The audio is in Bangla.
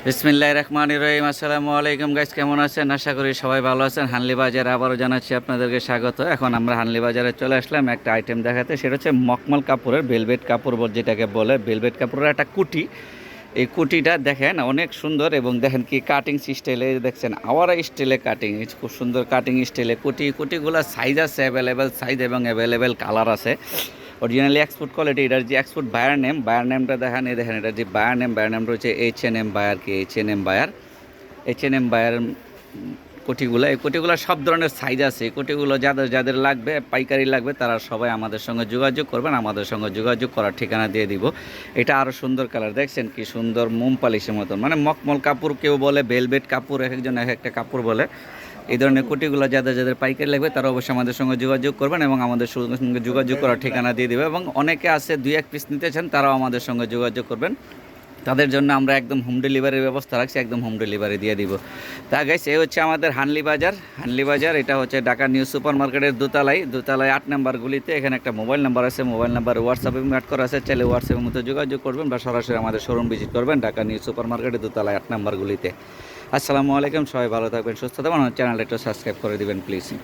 বিসমিল্লাহির রহমানির রহিম। আসসালামু আলাইকুম গাইস, কেমন আছেন? আশা করি সবাই ভালো আছেন। হানলি বাজারে আবারও জানাচ্ছি আপনাদেরকে স্বাগত। এখন আমরা হানলি বাজারে চলে আসলাম একটা আইটেম দেখাতে, সেটা হচ্ছে মখমল কাপড়ের, ভেলভেট কাপড় যেটাকে বলে, ভেলভেট কাপড়ের একটা কুটি। এই কুটিটা দেখেন অনেক সুন্দর, এবং দেখেন কি কাটিং স্টাইলে দেখছেন, আওয়ারা স্টাইলে কাটিং, খুব সুন্দর কাটিং স্টাইলে কুটিগুলো সাইজ আছে অ্যাভেলেবেল সাইজ এবং অ্যাভেলেবেল কালার আছে। Originally export quality. এটার যে এক্সপোর্ট বায়ার নেমটা দেখেন, দেখেন এটার যে বায়ার নেমটা হচ্ছে H&M বায়ার, কি H&M বায়ার কোটিগুলো। এই কোটিগুলো সব ধরনের সাইজ আছে। এই কোটিগুলো যাদের যাদের লাগবে, পাইকারি লাগবে, তারা সবাই আমাদের সঙ্গে যোগাযোগ করবেন। আমাদের সঙ্গে যোগাযোগ করার ঠিকানা দিয়ে দিব। এটা আরও সুন্দর কালার, দেখছেন কি সুন্দর মোম পালিশের মতন, মানে মখমল কাপড় কেউ বলে, ভেলভেট কাপড়, এক একজন এক একটা কাপড় বলে। এই ধরনের কুটিগুলো যাদের যাদের পাইকারি লাগবে তারা অবশ্যই আমাদের সঙ্গে যোগাযোগ করবেন, এবং আমাদের সঙ্গে যোগাযোগ করার ঠিকানা দিয়ে দেবে। এবং অনেকে আছে 2-1 পিস নিতে চান, তারাও আমাদের সঙ্গে যোগাযোগ করবেন। তাদের জন্য আমরা একদম হোম ডেলিভারির ব্যবস্থা রাখছি, একদম হোম ডেলিভারি দিয়ে দিব। তা গাইস, এই হচ্ছে আমাদের হানলি বাজার। এটা হচ্ছে ঢাকা নিউ সুপার মার্কেটের দোতলায় 8 নাম্বার গুলিতে। এখানে একটা মোবাইল নাম্বার আছে, মোবাইল নাম্বার হোয়াটসঅ্যাপে অ্যাড করা আছে। চাইলে হোয়াটসঅ্যাপের মধ্যে যোগাযোগ করবেন বা সরাসরি আমাদের শোরুম ভিজিট করবেন ঢাকা নিউ সুপার মার্কেটের দোতলায় 8 নাম্বার গুলিতে। আসসালামু আলাইকুম, সবাই ভালো থাকবেন, সুস্থ থাকবেন। আমার চ্যানেলটা একটু সাবস্ক্রাইব করে দিবেন প্লিজ।